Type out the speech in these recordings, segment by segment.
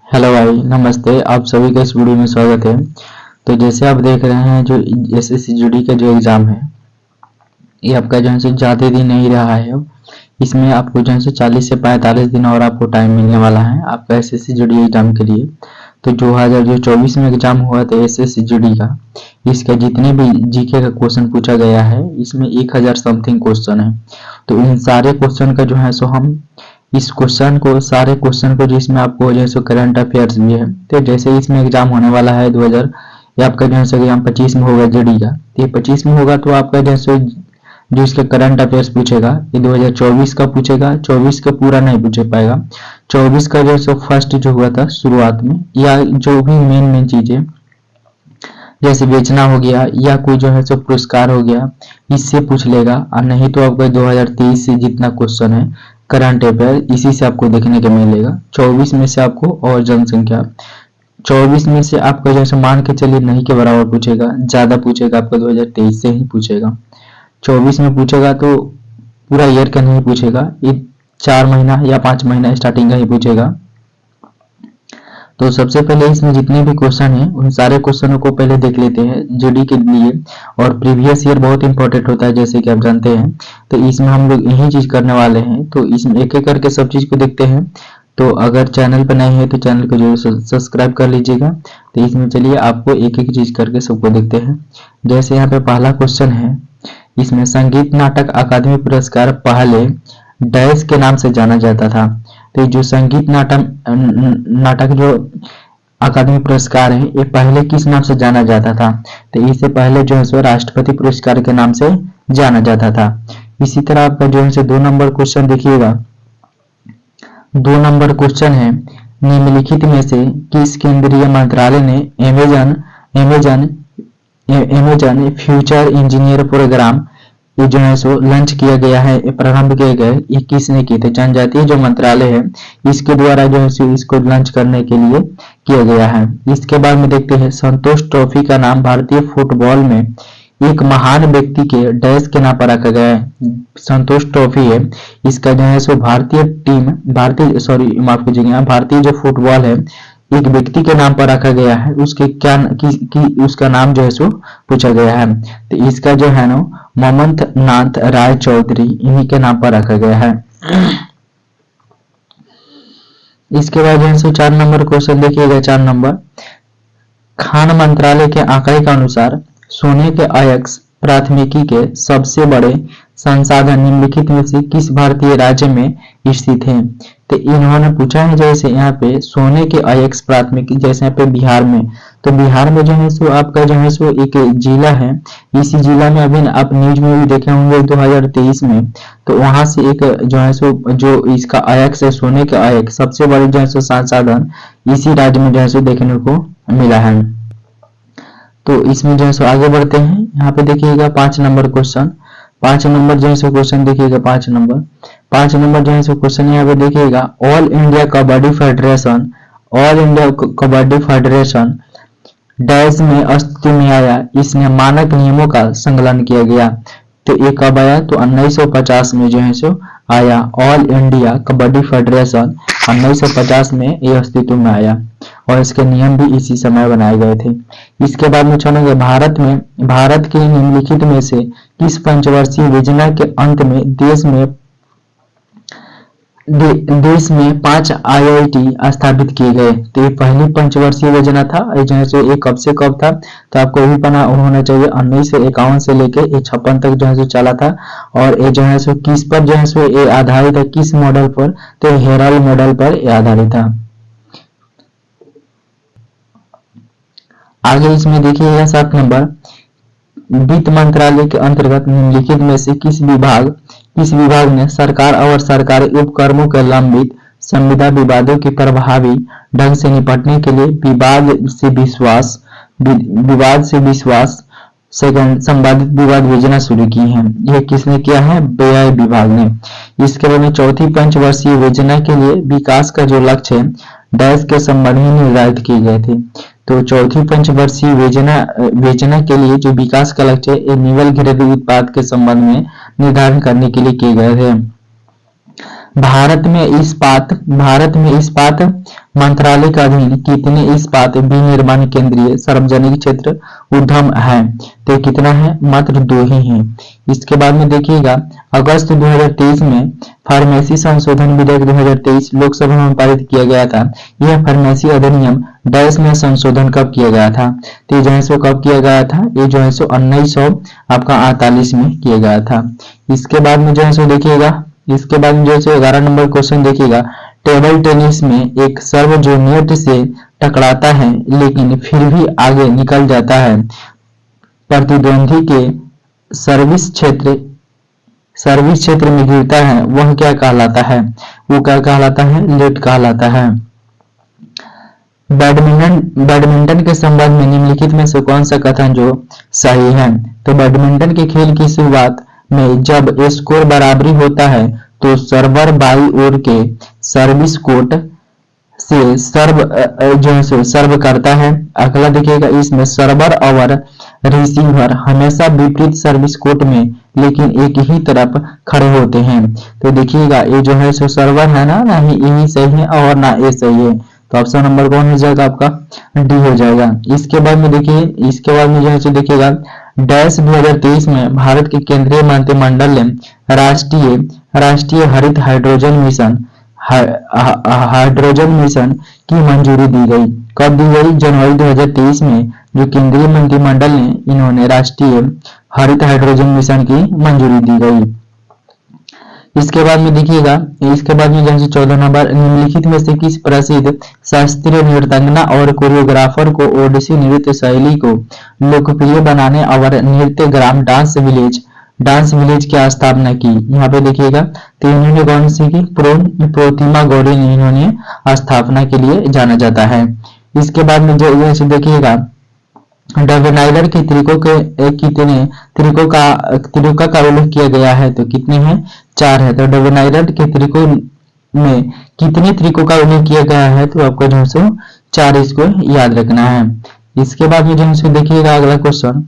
Hello भाई, नमस्ते। आप सभी का इस वीडियो में स्वागत है। तो जैसे आप देख रहे हैं, जो एसएससी जीडी का जो एग्ज़ाम है, ये आपका जो है सो ज़्यादा दिन नहीं रहा है। अब इसमें आपको जो है सो 40 से 45 दिन और आपको टाइम मिलने वाला है आपका एसएससी जीडी एग्ज़ाम के लिए। तो 2024 में एग्ज़ाम हुआ था एसएससी जीडी का, इसका जितने भी जीके का क्वेश्चन पूछा गया है, इसमें 1000 समथिंग क्वेश्चन है। तो इन सारे क्वेश्चन का जो है सो हम इस क्वेश्चन को सारे क्वेश्चन को जिसमें आपको जो है सो करंट अफेयर्स भी है। तो जैसे इसमें एग्जाम होने वाला है 2000, ये आपका जो है सो एग्जाम 25 में होगा जीडी का। तो ये 25 में होगा तो आपका जो है सो जो इसका करंट अफेयर्स पूछेगा ये 2024 का पूछेगा। 24 का पूरा नहीं पूछ पाएगा। 24 का जो है सो फर्स्ट जो हुआ था शुरुआत में, या जो भी मेन चीजें जैसे बेचना हो गया या कोई जो है सो पुरस्कार हो गया, इससे पूछ लेगा। और नहीं तो आपका 2023 से जितना क्वेश्चन है करंट अफेयर, इसी से आपको देखने को मिलेगा। 24 में से आपको और जनसंख्या 24 में से आपका जैसे मान के चलिए नहीं के बराबर पूछेगा, ज्यादा पूछेगा, आपका 2023 से ही पूछेगा। 24 में पूछेगा तो पूरा ईयर का नहीं पूछेगा, ये 4 महीना या 5 महीना स्टार्टिंग का ही पूछेगा। तो सबसे पहले इसमें जितने भी क्वेश्चन हैं उन सारे क्वेश्चनों को पहले देख लेते हैं जीडी के लिए। और प्रीवियस ईयर बहुत इंपॉर्टेंट होता है, जैसे कि आप जानते हैं। तो इसमें हम लोग यही चीज करने वाले हैं। तो इसमें एक एक करके सब चीज को देखते हैं। तो अगर चैनल पर नए हैं तो चैनल को जरूर सब्सक्राइब कर लीजिएगा। तो इसमें चलिए आपको एक एक चीज करके सबको देखते हैं। जैसे यहाँ पे पहला क्वेश्चन है, इसमें संगीत नाटक अकादमी पुरस्कार पहले डैश के नाम से जाना जाता था। तो जो संगीत नाटक जो अकादमी पुरस्कार है, ये पहले किस नाम से जाना जाता था? तो इससे पहले जो है सो राष्ट्रपति पुरस्कार के नाम से जाना जाता था। इसी तरह आपका जो है 2 नंबर क्वेश्चन देखिएगा। 2 नंबर क्वेश्चन है, निम्नलिखित में से किस केंद्रीय मंत्रालय ने अमेजन फ्यूचर इंजीनियर प्रोग्राम ये जो है सो लॉन्च किया गया है, प्रारंभ किया गया है, ये किसने की? तो जनजातीय जो मंत्रालय है इसके द्वारा जो है सो इसको लॉन्च करने के लिए किया गया है। इसके बाद में देखते हैं, संतोष ट्रॉफी का नाम भारतीय फुटबॉल में एक महान व्यक्ति के डैश के नाम पर रखा गया है। संतोष ट्रॉफी है, इसका जो है सो भारतीय जो फुटबॉल है एक व्यक्ति के नाम पर रखा गया है। उसके क्या उसका नाम जो है सो पूछा गया है। तो इसका जो है ना ममंत नाथ राय चौधरी, इन्हीं के नाम पर रखा गया है। इसके बाद जो है सो 4 नंबर क्वेश्चन देखिएगा। 4 नंबर, खान मंत्रालय के आंकड़े के अनुसार सोने के अयस्क प्राथमिकी के सबसे बड़े संसाधन निम्नलिखित में से किस भारतीय राज्य में स्थित है? तो इन्होंने पूछा है जैसे यहाँ पे सोने के अयस्क प्राथमिकी, जैसे यहाँ पे बिहार में, तो बिहार में जो है सो आपका जो है सो एक जिला है। इसी जिला में अभी आप न्यूज में भी देखे होंगे 2023 में, तो वहां से एक जो है सो जो इसका अयस्क है, सोने के अयस्क सबसे बड़े जो है सो संसाधन इसी राज्य में जो है सो देखने को मिला है। तो इसमें जो है सो आगे बढ़ते हैं। यहाँ पे देखिएगा 5 नंबर क्वेश्चन। 5 नंबर जो है सो क्वेश्चन देखिएगा। 5 नंबर जो है सो क्वेश्चन यहाँ पे देखिएगा, all India kabaddi federation dash में अस्तित्व में आया, इसने मानक नियमों का संकलन किया गया। तो ये कब आया? तो 1950 में जो है सो आया। ऑल इंडिया कबड्डी फेडरेशन 1950 में ये अस्तित्व में आया और इसके नियम भी इसी समय बनाए गए थे। इसके बाद में चलेंगे, भारत के निम्नलिखित में से किस पंचवर्षीय योजना के अंत में देश में 5 IIT स्थापित किए गए? तो ये पहली पंचवर्षीय योजना था। ये जो है सो ये कब से कब था? तो आपको भी पता होना चाहिए, 1951 से लेके 56 तक जो है सो चला था। और ये जो है सो किस पर जो है सो ये आधारित है, किस मॉडल पर? तो हेराल्ड मॉडल पर ये आधारित था। आगे इसमें देखिएगा 7 नंबर, वित्त मंत्रालय के अंतर्गत निम्नलिखित में से किस विभाग ने सरकार और सरकारी उपक्रमों के लंबित संविदा विवादों की प्रभावी ढंग से निपटने के लिए विवाद से विश्वास संवादित विवाद योजना शुरू की है? यह किसने किया है? व्यय विभाग ने। इसके बाद में चौथी पंचवर्षीय योजना के लिए विकास का जो लक्ष्य है डैश के संबंध में निर्धारित किए गए थे। तो चौथी पंचवर्षीय योजना के लिए जो विकास का लक्ष्य है निवल घरेलू उत्पाद के संबंध में निर्धारण करने के लिए किए गए थे। भारत में इस्पात मंत्रालय के अधीन कितने इस्पात विनिर्माण केंद्रीय सार्वजनिक क्षेत्र उद्यम है? तो कितना है? मात्र 2 ही है। इसके बाद में देखिएगा अगस्त 2023 में फार्मेसी संशोधन विधेयक 2023 लोकसभा में पारित किया गया था। यह फार्मेसी अधिनियम डैश में संशोधन कब किया गया था? तो ये जो है सो कब किया गया था? ये जो है सो 1948 में किया गया था। इसके बाद में जो है सो देखिएगा, इसके बाद में जो है 11 नंबर क्वेश्चन देखिएगा, टेबल टेनिस में एक सर्व जो नेट से टकराता है लेकिन फिर भी आगे निकल जाता है, प्रतिद्वंदी के सर्विस क्षेत्र में गिरता है, वह क्या कहलाता है? वो क्या कहलाता है? लेट कहलाता है। बैडमिंटन के संबंध में निम्नलिखित में से कौन सा कथन जो सही है? तो बैडमिंटन के खेल की शुरुआत में जब स्कोर बराबरी होता है तो सर्वर बाई ओर के सर्विस कोर्ट से सर्व करता है। अगला देखिएगा, इसमें सर्वर और रिसीवर हमेशा विपरीत सर्विस कोर्ट में लेकिन एक ही तरफ खड़े होते हैं। तो देखिएगा ये जो है सो सर्वर है ना, ही यही सही है और ना ये सही है। तो ऑप्शन नंबर कौन हो जाएगा? आपका डी हो जाएगा। इसके बाद में देखिए, इसके बाद में जो है सो देखिएगा डैश 2023 में भारत के केंद्रीय मंत्रिमंडल ने राष्ट्रीय हरित हाइड्रोजन मिशन की मंजूरी दी गई। कब दी गई? जनवरी 2023 में जो केंद्रीय मंत्रिमंडल ने इन्होंने राष्ट्रीय हरित हाइड्रोजन मिशन की मंजूरी दी गई। इसके बाद में देखिएगा, इसके बाद में जैसे 14 नंबर, निम्नलिखित में से किस प्रसिद्ध शास्त्रीय नृत्यांगना और कोरियोग्राफर को ओडिसी नृत्य शैली को लोकप्रिय बनाने और नृत्य ग्राम डांस विलेज की स्थापना की? यहाँ पे देखिएगा, तो इन्होंने कौन सी की? प्रोतिमा गौरी ने इन्होंने स्थापना के लिए जाना जाता है। इसके बाद में जो देखिएगा डबनाइलर के तरीकों के कितने तरीकों का उल्लेख किया गया है? तो कितने हैं? 4 है। तो डबनाइलर के तरीकों में कितने तरीकों का उल्लेख किया गया है? तो आपको जो है 4 इसको याद रखना है। इसके बाद में जो है देखिएगा अगला क्वेश्चन,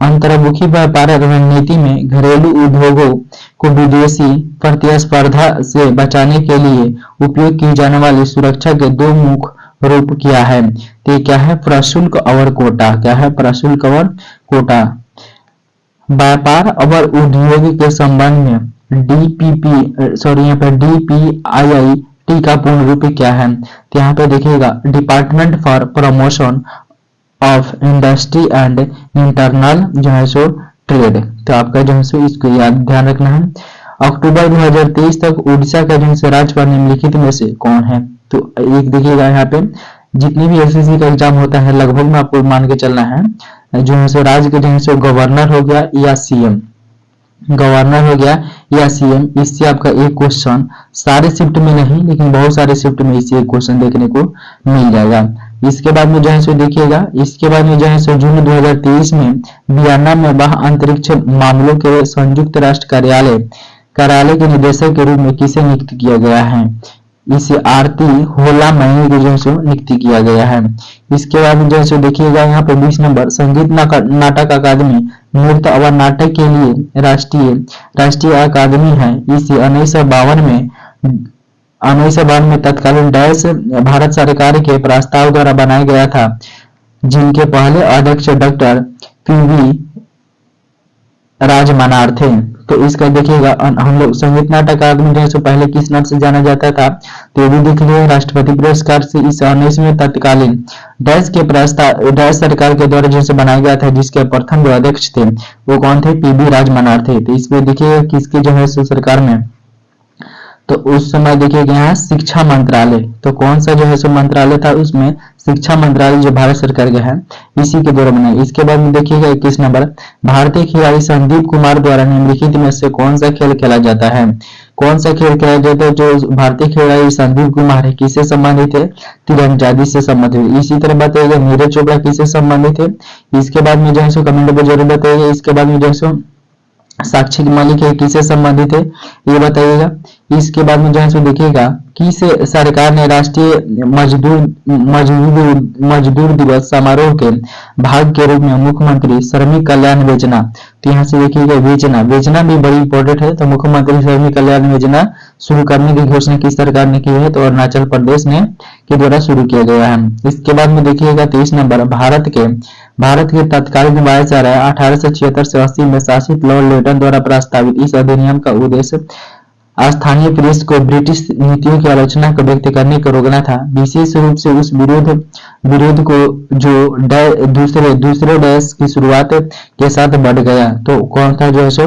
अंतर्मुखी व्यापार रणनीति में घरेलू उद्योगों को विदेशी प्रतिस्पर्धा से बचाने के लिए उपयोग की जाने वाली सुरक्षा के 2 मुख्य रूप क्या है? तो क्या है? प्रशुल्क और कोटा। क्या है? प्रशुल्क और कोटा। व्यापार और उद्योग के संबंध में DPIIT का पूर्ण रूप क्या है? तो यहाँ पे देखिएगा department for promotion of industry and internal जो है सो ट्रेड। तो आपका जो है सो इसको ध्यान रखना है। अक्टूबर 2023 तक उड़ीसा का जो है राज्यपाल निम्नलिखित में से कौन है? तो एक देखिएगा यहाँ पे जितनी भी एसएससी का एग्जाम होता है लगभग में आपको मान के चलना है, जो है सो राज्य के जो है सो गवर्नर हो गया या सीएम, इससे आपका एक क्वेश्चन सारे शिफ्ट में नहीं लेकिन बहुत सारे शिफ्ट में इससे एक क्वेश्चन देखने को मिल जाएगा। इसके बाद में जो है सो देखिएगा, इसके बाद में जो है सो जून 2023 में वियना में वह अंतरिक्ष मामलों के संयुक्त राष्ट्र कार्यालय के निदेशक के रूप में किसे नियुक्त किया गया है? इसे आरती होला मैनी को जो है सो नियुक्त किया गया है। इसके बाद में जो है सो देखिएगा यहाँ पे 20 नंबर, संगीत नाटक अकादमी नृत्य और नाटक के लिए राष्ट्रीय अकादमी है। इसे 1952 में तत्कालीन डैश भारत सरकार के प्रस्ताव द्वारा बनाया गया था, जिनके पहले अध्यक्ष डॉक्टर पीवी राजमनार थे। तो इसका देखिएगा हम लोग संगीत नाटक अकादमी जो है पहले किस नाम से जाना जाता था? तो भी देख लिया राष्ट्रपति पुरस्कार से। इस 19वें तत्कालीन डैश के प्रस्ताव डैश सरकार के द्वारा जैसे बनाया गया था, जिसके प्रथम जो अध्यक्ष थे वो कौन थे? पीवी राजमनार थे। तो इसमें देखिएगा किसके जो है सरकार में, तो उस समय देखिएगा यहाँ शिक्षा मंत्रालय, तो कौन सा जो है सो मंत्रालय था? उसमें शिक्षा मंत्रालय जो भारत सरकार का है इसी के द्वारा बना। इसके बाद में देखिएगा 21 नंबर, भारतीय खिलाड़ी संदीप कुमार द्वारा निम्नलिखित में से कौन सा खेल खेला जाता है? कौन सा खेल खेला जाता है? जो भारतीय खिलाड़ी संदीप कुमार है किससे संबंधित है? तीरंदाजी से संबंधित। इसी तरह बताइएगा नीरज चोपड़ा किससे संबंधित है? इसके बाद में जो है सो कमेंट में जरूर बताइएगा। इसके बाद में जो है सो साक्षी मलिक है किससे संबंधित है? ये बताइएगा। इसके बाद में जो है सो देखिएगा किस सरकार ने राष्ट्रीय मजदूर दिवस समारोह के भाग के रूप में मुख्यमंत्री श्रमिक कल्याण योजना, तो यहाँ से देखिएगा योजना भी बड़ी इंपॉर्टेंट है। तो मुख्यमंत्री श्रमिक कल्याण योजना शुरू करने की घोषणा किस सरकार ने की है, तो अरुणाचल प्रदेश ने के द्वारा शुरू किया गया है। इसके बाद में देखिएगा 23 नंबर भारत के तत्कालीन वायसराय 1876 से 80 में शासित लॉर्ड लेटन द्वारा प्रस्तावित इस अधिनियम का उद्देश्य स्थानीय प्रेस को ब्रिटिश नीतियों की आलोचना को व्यक्त करने को रोकना था, विशेष रूप से उस विरोध को जो दूसरे देश की शुरुआत के साथ बढ़ गया। तो कौन था जो है सो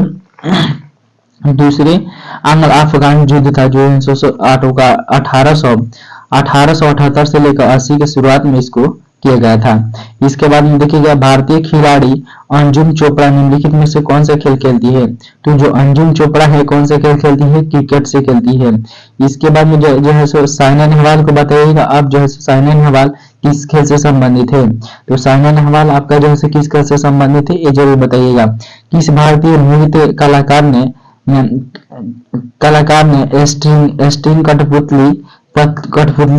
दूसरे आंग्ल अफगान युद्ध था, जो 1878 से लेकर 80 के शुरुआत में इसको किया गया था। इसके बाद में देखिएगा भारतीय खिलाड़ी अंजुम चोपड़ा निम्नलिखित में से कौन सा खेल खेलती है, तो जो अंजुम चोपड़ा है कौन सा खेल खेलती है, क्रिकेट से खेलती है। इसके बाद में जो है सो साइना नेहवाल को बताइएगा आप जो है साइना नेहवाल किस खेल से संबंधित है, तो साइना नेहवाल आपका जो है किस खेल से संबंधित है ये जरूर बताइएगा। किस भारतीय नृत्य कलाकार ने स्ट्रिंग कठपुतली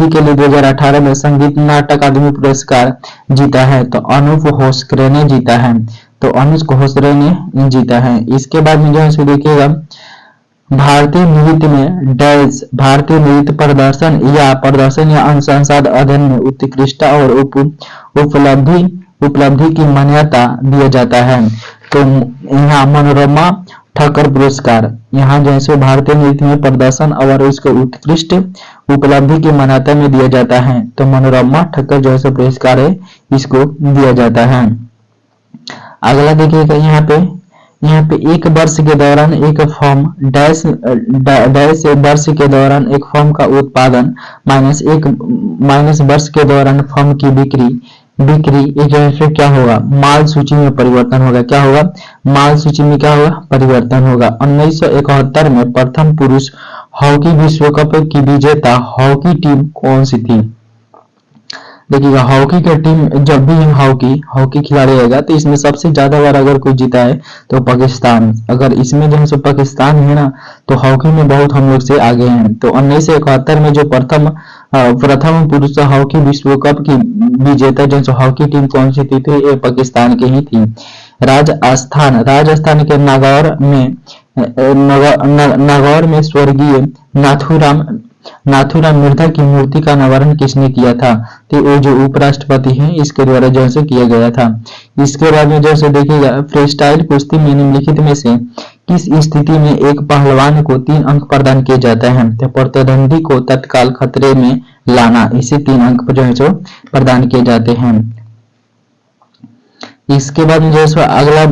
के लिए 2018 में संगीत नाटक अकादमी पुरस्कार जीता है, तो अनूप होसरे ने जीता है, तो अनुज होसरे ने जीता है। इसके बाद में जो है देखिएगा भारतीय नृत्य प्रदर्शन या अनुसंधान अध्ययन में उत्कृष्टता और उपलब्धि की मान्यता दिया जाता है, तो यहाँ मनोरमा ठक्कर पुरस्कार, यहाँ जैसे भारतीय नृत्य में प्रदर्शन और उसको उत्कृष्ट उपलब्धि की मान्यता में दिया जाता है, तो मनोरमा ठक्कर जैसे पुरस्कार है इसको दिया जाता है। अगला देखिएगा यहाँ पे एक वर्ष के दौरान एक फॉर्म डैश वर्ष के दौरान एक फॉर्म का उत्पादन माइनस वर्ष के दौरान फॉर्म की बिक्री एक क्या होगा, माल सूची में परिवर्तन होगा। क्या होगा, माल सूची में क्या होगा, परिवर्तन होगा। 1971 में प्रथम पुरुष हॉकी विश्व कप की विजेता हॉकी टीम कौन सी थी, देखिएगा हॉकी का टीम जब भी हॉकी खिलाड़ी रहेगा तो इसमें सबसे ज्यादा बार अगर कोई जीता है तो पाकिस्तान, अगर इसमें जो है पाकिस्तान है ना, तो हॉकी में बहुत हम लोग से आगे हैं। तो 1971 में जो प्रथम पुरुष हॉकी विश्व कप की विजेता जो हॉकी टीम कौन सी थी, तो ये पाकिस्तान की ही थी। राजस्थान के नागौर में स्वर्गीय नाथूराम मिर्धा की मूर्ति का अनावरण किसने किया था, तो वो जो उपराष्ट्रपति हैं इसके द्वारा जैसे किया गया था। इसके बाद में जैसे देखिएगा फ्रीस्टाइल कुश्ती में निम्नलिखित में से किस स्थिति में एक पहलवान को 3 अंक प्रदान किए जाते हैं, तो प्रतिद्वंदी को तत्काल खतरे में लाना, इसे 3 अंक जो है प्रदान किए जाते हैं। इसके बाद में जो अगला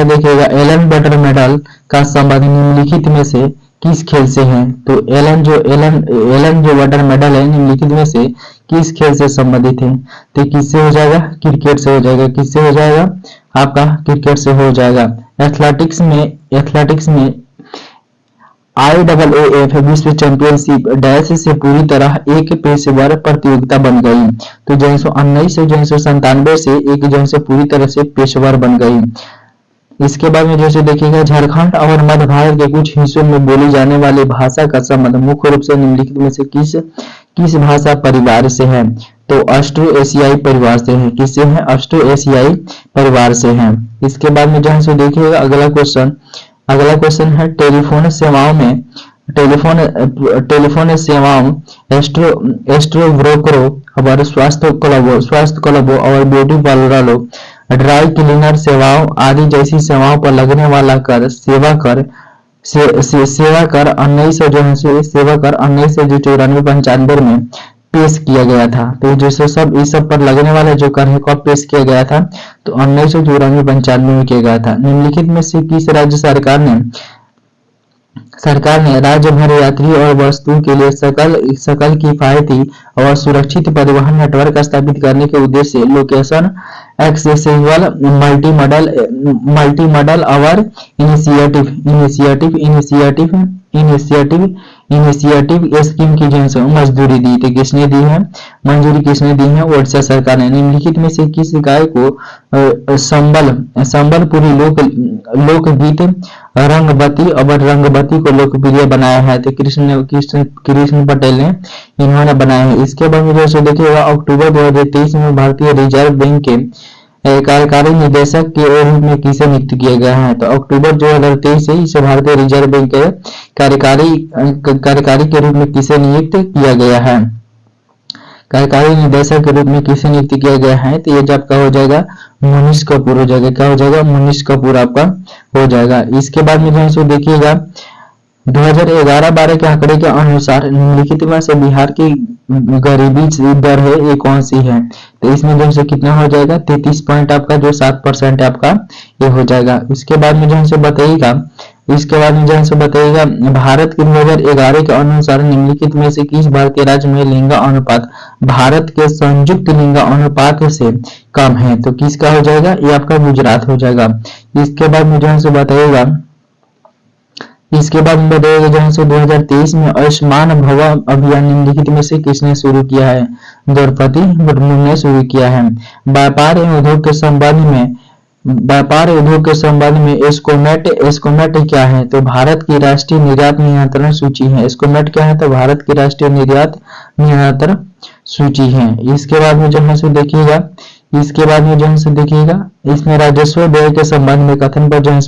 देखिएगा एलन बटर मेडल का संबंध निम्नलिखित में से किस खेल से है, तो एलन जो वाटर मेडल है निम्नलिखित में से किस खेल से संबंधित है, तो किससे हो जाएगा, क्रिकेट से हो जाएगा। किससे हो जाएगा, आपका क्रिकेट से हो जाएगा। एथलेटिक्स में IAAF विश्व चैंपियनशिप डैश से पूरी तरह एक पेशेवर प्रतियोगिता बन गई, तो 1997 से एक पूरी तरह से पेशेवर बन गई। इसके बाद में जैसे देखिएगा झारखंड और मध्य भारत के कुछ हिस्सों में बोली जाने वाली भाषा का संबंध मुख्य रूप से निम्नलिखित में से किस भाषा परिवार से है, तो ऑस्ट्रो एशियाई परिवार से है। किससे है, ऑस्ट्रो एशियाई परिवार से है। इसके बाद में जहाँ से देखिएगा अगला क्वेश्चन है टेलीफोन सेवाओं एस्ट्रो ब्रोकरों और स्वास्थ्य क्लबों और ब्यूटी पार्लरों ड्राई क्लीनर सेवाओं आदि जैसी सेवाओं पर लगने वाला कर सेवा कर 1994 में पेश किया गया था। तो जैसे इस सब पर लगने वाला जो कर है कब पेश किया गया था, तो 1994 में किया गया था। निम्नलिखित में से किस राज्य सरकार ने राज्य भर यात्री और वस्तुओं के लिए सकल किफायती और सुरक्षित परिवहन नेटवर्क स्थापित करने के उद्देश्य से लोकेशन एक्सेसिबल मल्टीमॉडल और इनिशिएटिव स्कीम की जो मंजूरी दी थी, मंजूरी किसने दी है, ओडिशा सरकार ने। निम्नलिखित में से किस गाय को संबलपुरी लोकगीत रंगबती और रंगबती को लोकप्रिय बनाया है, तो कृष्ण कृष्ण कृष्ण पटेल ने इन्होंने बनाया है। इसके बाद में जैसे देखिएगा अक्टूबर 2023 में भारतीय रिजर्व बैंक के कार्यकारी निदेशक के रूप में किसे नियुक्त किया गया है, तो अक्टूबर 2023 से इसे भारतीय रिजर्व बैंक के कार्यकारी के रूप में किसे नियुक्त किया गया है, कार्यकारी निदेशक के रूप में किसे नियुक्त किया गया है, तो ये आपका हो जाएगा मुनीष कपूर हो जाएगा। क्या हो जाएगा? मुनीष कपूर आपका हो जाएगा। इसके बाद में जो है देखिएगा 2011-12 के आंकड़े के अनुसार निम्नलिखित में से बिहार की गरीबी दर है ये कौन सी है, तो इसमें जो है कितना हो जाएगा 33 पॉइंट आपका जो 7% है आपका ये हो जाएगा। इसके बाद में जो है बताइएगा, इसके बाद में जो है बताइएगा भारत के 2011 के अनुसार निम्नलिखित में से किस भारतीय राज्य में लिंग अनुपात भारत के संयुक्त लिंग अनुपात से कम है, तो किसका हो जाएगा? ये आपका गुजरात हो जाएगा। इसके बाद में जो है बताइएगा, इसके बाद में बताइएगा जो है 2023 में आयुष्मान भव अभियान निम्नलिखित में से किसने शुरू किया है, द्रौपदी मुर्मू ने शुरू किया है। व्यापार एवं उद्योग के संबंध में एस्कोमेट क्या है, तो भारत की राष्ट्रीय निर्यात नियंत्रण सूची है। एस्कोमेट क्या है, तो भारत की राष्ट्रीय निर्यात नियंत्रण सूची है। इसके बाद में जो है देखिएगा, इसके बाद में जो है देखिएगा इसमें राजस्व व्यय के संबंध में कथन पर जो है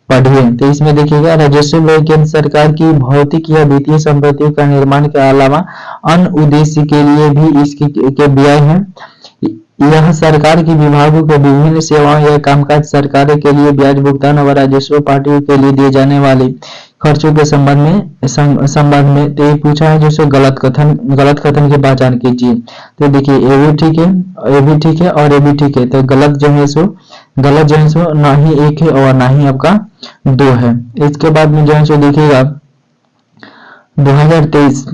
पढ़िए, तो इसमें देखिएगा राजस्व व्यय केंद्र सरकार की भौतिक या वित्तीय संपत्तियों का निर्माण के अलावा अन्य उद्देश्य के लिए भी इसके व्यय है। यह सरकार के विभागों को विभिन्न सेवाओं या कामकाज सरकार के लिए ब्याज भुगतान और राजस्व पार्टियों के लिए दिए जाने वाले खर्चों के संबंध में तो ये पूछा है जैसे गलत कथन की पहचान कीजिए। तो देखिए ये भी ठीक है, ये भी ठीक है और ये भी ठीक है, तो गलत जो है सो ना ही एक है और ना ही आपका दो है। इसके बाद में जो है देखिएगा 2023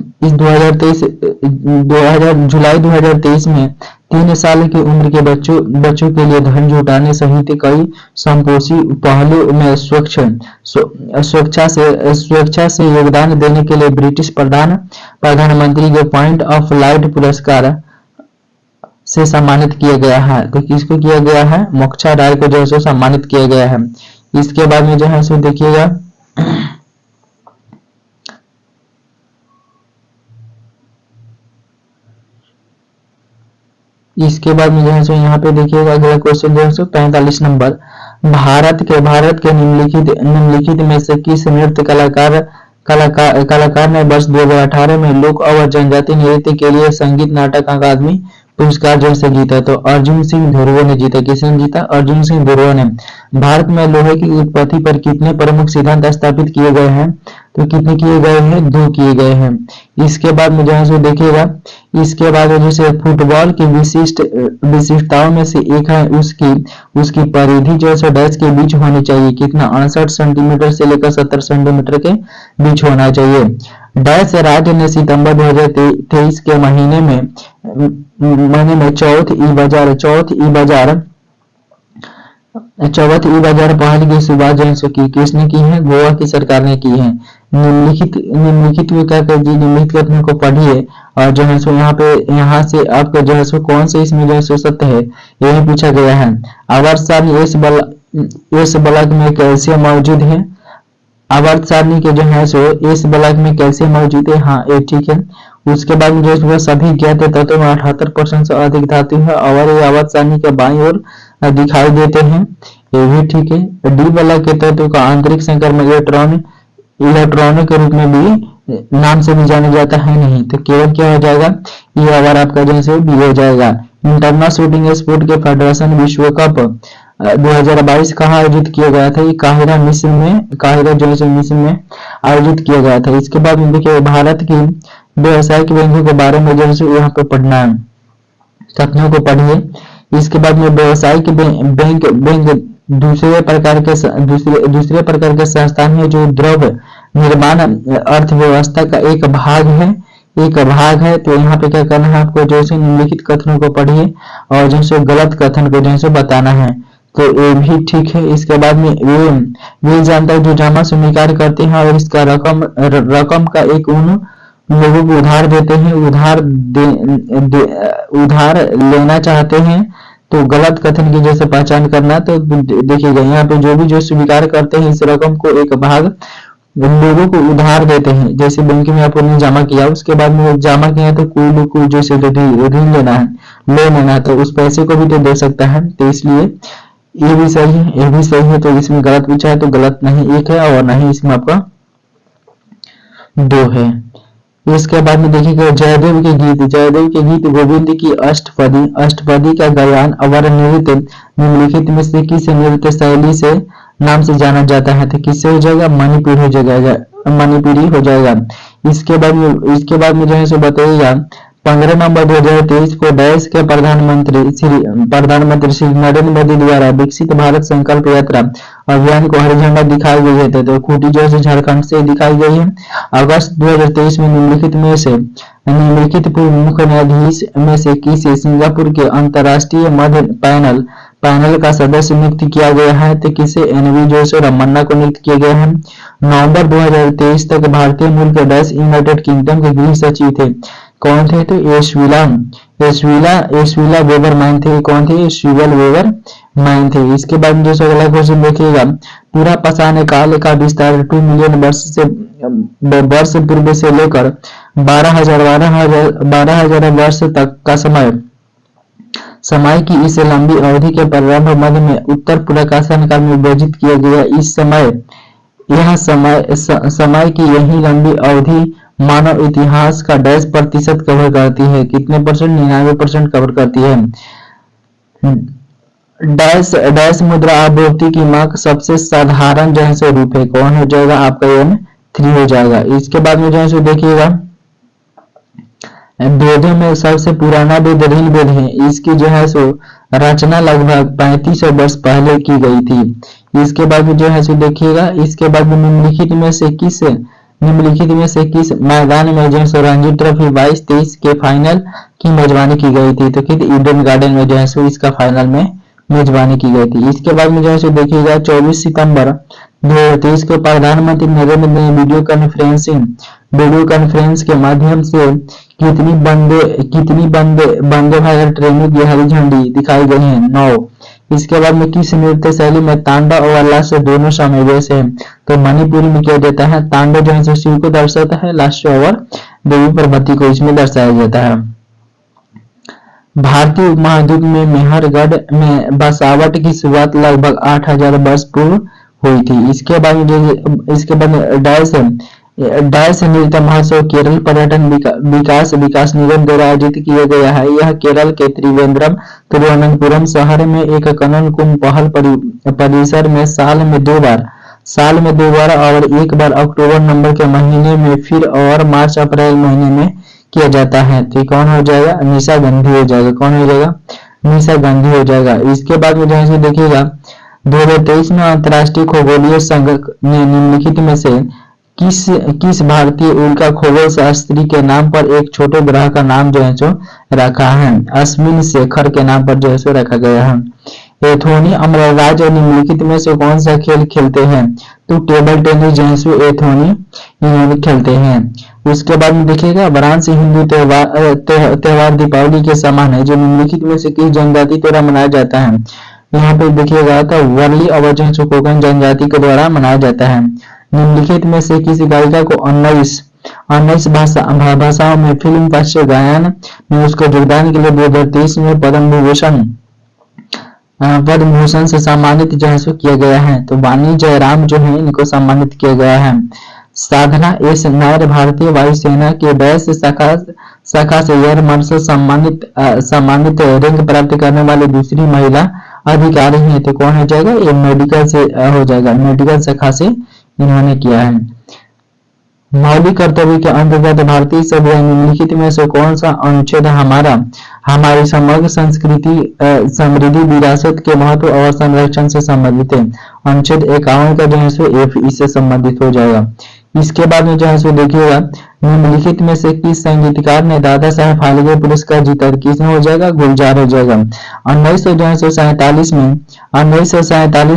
जुलाई 2023 में 3 साल की उम्र के बच्चों के लिए धन जुटाने सहित कई संपोषी पहलू में स्वेच्छा से योगदान देने के लिए ब्रिटिश प्रधानमंत्री को पॉइंट ऑफ लाइट पुरस्कार से सम्मानित किया गया है। तो किसको किया गया है? मोक्षा राय को जो है सम्मानित किया गया है। इसके बाद में जो है देखिएगा इसके बाद में जो है यहाँ पे देखिएगा अगला क्वेश्चन जो है 45 नंबर, भारत के निम्नलिखित में से किस नृत्य कलाकार ने वर्ष 2018 में लोक और जनजातीय नृत्य के लिए संगीत नाटक अकादमी पुरस्कार जो है जीता? तो अर्जुन सिंह धुर्वे ने जीता। किसने जीता? अर्जुन सिंह धुर्वे ने। भारत में लोहे की उत्पत्ति पर कितने प्रमुख सिद्धांत स्थापित किए गए हैं? तो कितने किए गए हैं? 2 किए गए हैं। इसके बाद में जो है देखिएगा, इसके बाद जैसे फुटबॉल की विशिष्टताओं में से एक है उसकी परिधि जो है डैश के बीच होनी चाहिए। कितना? 68 सेंटीमीटर से लेकर 70 सेंटीमीटर के बीच होना चाहिए। डैश राज्य ने सितंबर 2023 के महीने में चौथ ई बाजार पहल की शुरुआत जो है किसने की है? गोवा की सरकार ने की है। निम्नलिखित में क्या कर जी निम्नलिखित कथनों को पढ़िए और जो है यहाँ से आपका जो है कौन से इसमें जो है सत्य है यही पूछा गया है। आवर्त सारणी एस ब्लॉक में कैल्शियम मौजूद है? आवर्त सारणी के जो है एस ब्लॉक में कैल्शियम मौजूद है, हाँ ये ठीक है। उसके बाद जो है सभी ज्ञात तत्वों में 78% से अधिक धातु है और ये आवर्त सारणी के बाईं ओर दिखाई देते हैं, ये भी ठीक है। डी ब्लॉक के तत्व का आंतरिक संकर में इलेक्ट्रॉनों के रूप में भी नाम से भी जाना जाता है नहीं, तो केवल क्या हो जाएगा? ये अगर आपका जैसे भी हो जाएगा। इंटरनेशनल शूटिंग स्पोर्ट के फेडरेशन विश्व कप 2022 कहाँ आयोजित किया गया था? ये काहिरा मिस्र में आयोजित किया गया था। इसके बाद देखिए भारत की व्यवसायिक बैंकों के बारे में जो यहाँ पे पढ़ना है, कथनों को पढ़िए। इसके बाद में व्यवसायिक बैंक दूसरे प्रकार के संस्थान है जो द्रव्य निर्माण अर्थव्यवस्था का एक भाग है। तो यहाँ पे क्या करना है आपको? जैसे निम्नलिखित कथनों को पढ़िए और जैसे गलत कथन को जैसे बताना है, तो ये भी ठीक है। इसके बाद में वे जानता है जो जमा स्वीकार करते हैं और इसका रकम का एक उन लोगों को उधार देते हैं, उधार लेना चाहते हैं, तो गलत कथन की जैसे पहचान करना, तो देखिएगा यहाँ पे जो भी जो स्वीकार करते हैं इस रकम को एक भाग लोगों को उधार देते हैं। जैसे बैंक में आपने जमा किया, उसके बाद में जमा किया तो कोई लोग को जैसे ऋण लेना है, लोन लेना है, तो उस पैसे को भी तो दे सकता है। तो इसलिए ये भी सही है, ये भी सही है। तो इसमें गलत पूछा है तो गलत नहीं एक है और नहीं इसमें आपका 2 है। इसके बाद में देखिएगा जयदेव के गीत, जयदेव के गीत गोविंद की अष्टपदी, अष्टपदी का गायन अवर नृत्य निम्नलिखित में से किस नृत्य शैली से नाम से जाना जाता है? तो किससे हो जाएगा? मणिपुर हो जाएगा, मणिपुरी हो जाएगा। इसके बाद में जो है सो बताइएगा 15 नवंबर 2023 को देश के प्रधानमंत्री श्री नरेंद्र मोदी द्वारा विकसित भारत संकल्प यात्रा अभियान को हरी झंडा दिखाई गई है। तो खूंटी जो है झारखंड से दिखाई गई है। अगस्त 2023 में निम्नलिखित पूर्व मुख्य न्यायाधीश में से किसे सिंगापुर के अंतर्राष्ट्रीय मध्य पैनल का सदस्य नियुक्त किया गया है? तो किसे? एनवी जोशी रमन्ना को नियुक्त किया गया है। नवंबर 2023 तक भारतीय मूल के डच यूनाइटेड किंगडम के गृह सचिव थे, कौन थे? तो एशविला वेबर मैन थे। कौन थे? एशविल वेबर मैन थे। इसके बाद में जो अगला क्वेश्चन देखिएगा, पूरा पाषाण काल का विस्तार 2 मिलियन वर्ष पूर्व से लेकर 12,000 वर्ष तक का समय की इस लंबी अवधि के प्रारंभ मध्य में उत्तर पुराकाशन काल में विभाजित किया गया। इस समय की यही लंबी अवधि मानव इतिहास का 10% कवर करती है। कितने परसेंट? 99% कवर करती है। डैश मुद्रा आपूर्ति की मांग सबसे साधारण जो है सो रूप है, कौन हो जाएगा? आपका एन 3 हो जाएगा। इसके बाद में जो है सो देखिएगा वेदों में सबसे पुराना वेद ऋग वेद है। इसकी जो है सो रचना लगभग 3500 वर्ष पहले की गई थी। इसके बाद में जो है सो देखिएगा, इसके बाद में निम्नलिखित में से किस मैदान में जो है रणजी ट्रॉफी 22-23 के फाइनल की मेजबानी की गई थी? तो ईडन गार्डन में जो है सो इसका फाइनल में मेजबानी की गई थी। इसके बाद में जो है सो देखिएगा 24 सितंबर 2023 को प्रधानमंत्री नरेंद्र मोदी वीडियो कॉन्फ्रेंस के माध्यम से कितनी वंदे भारत ट्रेनों की हरी झंडी दिखाई गई है? 9। इसके बाद में किस नृत्य शैली में तांडव और लास्य दोनों समावेश है? तो मणिपुरी में किया जाता है। तांडव जो है शिव को दर्शाता है, लास्य और देवी पार्वती को इसमें दर्शाया जाता है। भारतीय उपमहाद्वीप में मेहरगढ़ में बसावट की शुरुआत लगभग 8,000 वर्ष पूर्व हुई थी। इसके बाद डायस नृत्य महोत्सव केरल पर्यटन विकास निगम द्वारा आयोजित किया गया है। यह केरल के तिरुवनंतपुरम शहर में एक कनन कुंभ पहल परिसर में साल में दो बार और एक बार अक्टूबर नवंबर के महीने में, फिर और मार्च अप्रैल महीने में किया जाता है। तो कौन हो जाएगा? निशा गांधी हो जाएगा। कौन हो जाएगा? निशा गांधी हो जाएगा। इसके बाद में जो देखिएगा 2023 में अंतर्राष्ट्रीय खगोलीय संघ ने निम्नलिखित में से किस भारतीय उल्का खगोल शास्त्री के नाम पर एक छोटे ग्रह का नाम जो है सो रखा है? अश्विन शेखर के नाम पर जो है सो रखा गया है। एथोनी अमरराज और निम्नलिखित में से कौन सा खेल खेलते हैं? तो टेबल टेनिस जो है सो एथोनी इन्होंने खेलते हैं। उसके बाद में देखिएगा वाराणसी हिंदू त्योहार दीपावली के समान है, जो निम्नलिखित में से किस जनजाति द्वारा मनाया जाता है? यहाँ पे देखिएगा तो वर्ली और जो है कोकन जनजाति के द्वारा मनाया जाता है। निम्नलिखित में से किसी गायिका को 19 भाषाओं में फिल्म पश्चिम गायन में उसके योगदान के लिए 2023 में पद्म भूषण से सम्मानित जो है सो किया गया है? तो वाणी जयराम जो है इनको सम्मानित किया गया है। साधना एस नायर भारतीय वायुसेना के डैश शाखा से एयर मार्शल सम्मानित रैंक प्राप्त करने वाली दूसरी महिला अधिकारी है। तो कौन हो जाएगा? ये मेडिकल से हो जाएगा, मेडिकल शाखा से इन्होंने किया है। मौलिक कर्तव्य के अंतर्गत भारतीय संविधान निम्नलिखित में से कौन सा अनुच्छेद हमारी समग्र संस्कृति समृद्धि विरासत के महत्व और संरक्षण से संबंधित है? अनुच्छेद 51 का जो है सो F इससे संबंधित हो जाएगा। इसके बाद में जो है सो देखिएगा निम्नलिखित में से किस संगीतकार ने दादा साहेब फाल्के पुरस्कार जीता? किसने हो जाएगा? गुलजार हो जाएगा। 1947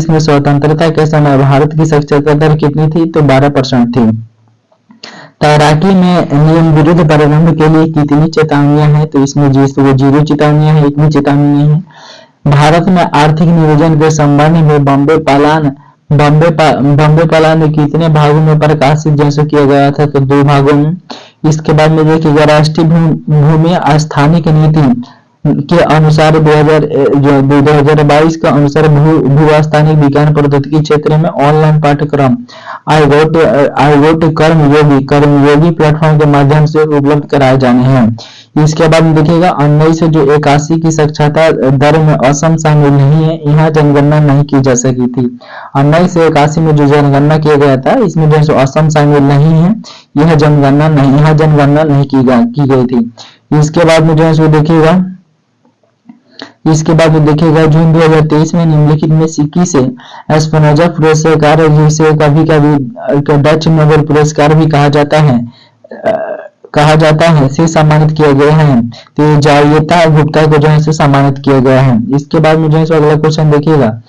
में स्वतंत्रता के समय भारत की साक्षरता दर कितनी थी? तो 12% थी। तैराकी में नियम विरुद्ध प्रारंभ के लिए कितनी चेतावनियां हैं? तो इसमें 0 चेतावनियां है, 1 भी चेतावनी नहीं है। भारत में आर्थिक नियोजन के संबंध में बॉम्बे प्लान कितने भागों में प्रकाशित जैसे किया गया था, तो 2 भागों में। इसके बाद में देखिएगा राष्ट्रीय भूमि आस्थानिक नीति के अनुसार 2022 के अनुसार भू स्थानिक विज्ञान प्रौद्योगिकी क्षेत्र में ऑनलाइन पाठ्यक्रम आई गोट कर्मयोगी प्लेटफॉर्म के माध्यम से उपलब्ध कराए जाने हैं। इसके बाद में देखिएगा 1981 की साक्षरता दर में असम शामिल नहीं है, यहाँ जनगणना नहीं की जा सकी थी। 1981 में जो जनगणना किया गया था इसमें जो असम शामिल नहीं है, यह जनगणना नहीं की गई थी। इसके बाद में जो है देखिएगा जून 2023 में निम्नलिखित में से किसे स्पिनोजा पुरस्कार, जिसे कभी कभी डच नोबेल पुरस्कार भी कहा जाता है से सम्मानित किया गया है, तो जायता गुप्ता को जो है सम्मानित किया गया है। इसके बाद में जो है अगला क्वेश्चन देखिएगा,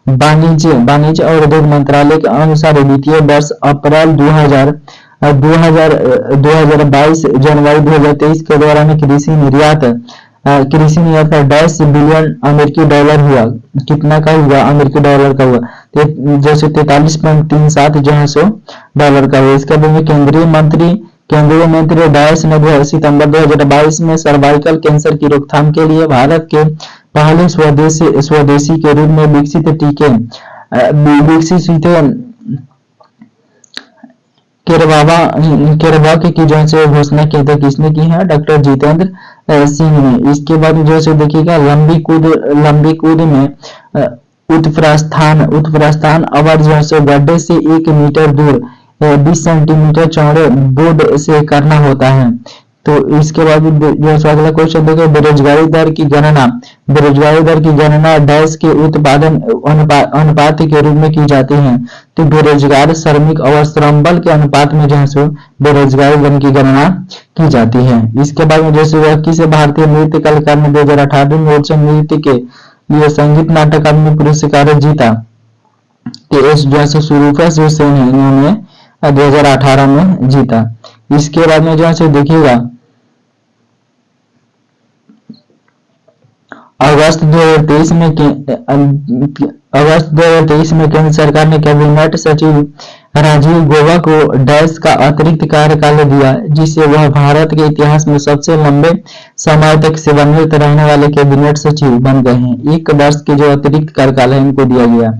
वाणिज्य और उद्योग मंत्रालय के अनुसार वित्तीय वर्ष अप्रैल 2022 जनवरी 2023 के दौरान कृषि निर्यात का $10 बिलियन हुआ। कितना का हुआ? अमेरिकी डॉलर का हुआ, जैसे 43.37 जो है डॉलर का हुआ। इसके बाद में केंद्रीय मंत्री डैश ने सितंबर 2022 में सर्वाइकल कैंसर की रोकथाम के लिए भारत के पहले स्वदेशी के रूप में विकसित टीके केरवाक की जो है घोषणा की थी, किसने की है? डॉक्टर जितेंद्र सिंह ने। इसके बाद जो है देखिएगा लंबी कूद में उत्तरास्थान अवर जो है गड्ढे से 1 मीटर दूर 20 सेंटीमीटर चौड़े बोर्ड से करना होता है। तो इसके बाद जो अगला क्वेश्चन देखो, बेरोजगारी दर की गणना डैश के उत्पादन अनुपात के रूप में की जाती है, तो बेरोजगार श्रमिक और श्रम बल के अनुपात में जो है बेरोजगारी दर की गणना की जाती है। इसके बाद में जैसे किसी भारतीय नृत्य कलाकार ने 2018 में ओडिशा नृत्य के लिए संगीत नाटक अकादमी पुरस्कार जीता, जो है सुरूपा सेन है, इन्होंने 2018 में जीता। इसके बाद में जो है देखिएगा अगस्त 2023 में केंद्र सरकार ने कैबिनेट सचिव राजीव गौबा को डैश का अतिरिक्त कार्यकाल दिया, जिससे वह भारत के इतिहास में सबसे लंबे समय तक सेवानिवृत्त रहने वाले कैबिनेट सचिव बन गए हैं। 1 वर्ष के जो अतिरिक्त कार्यकाल है इनको दिया गया।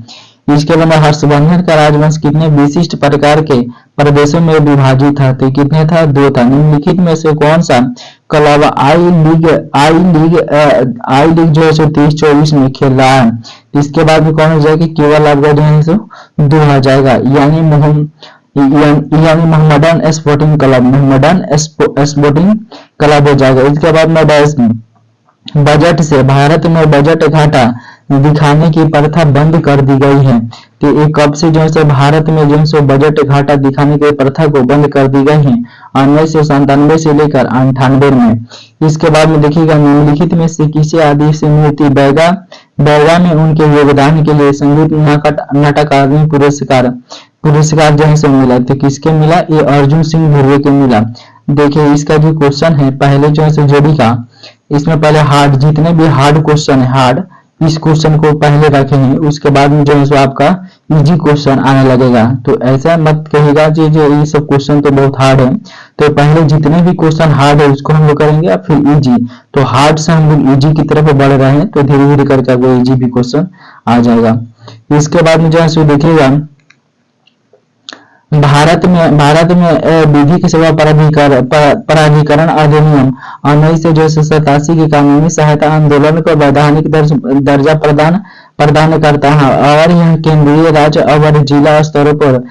इसके बाद हर्षवर्धन का राजवंश कितने विशिष्ट प्रकार के प्रदेशों में विभाजित था, तो कितने था? 2 था। निम्नलिखित में से कौन सा क्लब आई लीग जो है 23-24 में खेल रहा है? इसके बाद में कौन हो जाएगा? केवल आपका जो है 2 आ जाएगा, यानी मोहम्मडन स्पोर्टिंग क्लब हो जाएगा। इसके बाद में बजट से भारत में बजट घाटा दिखाने की प्रथा बंद कर दी गई है, तो एक कब से जो है भारत में जो है बजट घाटा दिखाने की प्रथा को बंद कर दी गई है? 1997 से लेकर 98 में। इसके बाद में देखिएगा निम्नलिखित में से किसे आदि स्मृति बैगा में उनके योगदान के लिए संगीत नाटक अकादमी पुरस्कार जो है मिला, तो किसके मिला? ये अर्जुन सिंह धुर्वे के मिला। देखिए इसका जो क्वेश्चन है पहले जो है जोड़ी का, इसमें पहले हार्ड, जितने भी हार्ड क्वेश्चन है हार्ड, इस क्वेश्चन को पहले रखेंगे, उसके बाद में जो है आपका इजी क्वेश्चन आने लगेगा। तो ऐसा मत कहिएगा जी जो ये सब क्वेश्चन तो बहुत हार्ड है, तो पहले जितने भी क्वेश्चन हार्ड है उसको हम लोग करेंगे, फिर इजी। तो हार्ड से हम लोग इजी की तरफ बढ़ रहे हैं, तो धीरे धीरे करके वो इजी भी क्वेश्चन आ जाएगा। इसके बाद में जो है देखिएगा भारत में विधिक सेवा प्राधिकरण अधिनियम 1987 के कानूनी सहायता आंदोलन को वैधानिक दर्जा प्रदान करता है, और यह केंद्रीय, राज्य और जिला स्तरों पर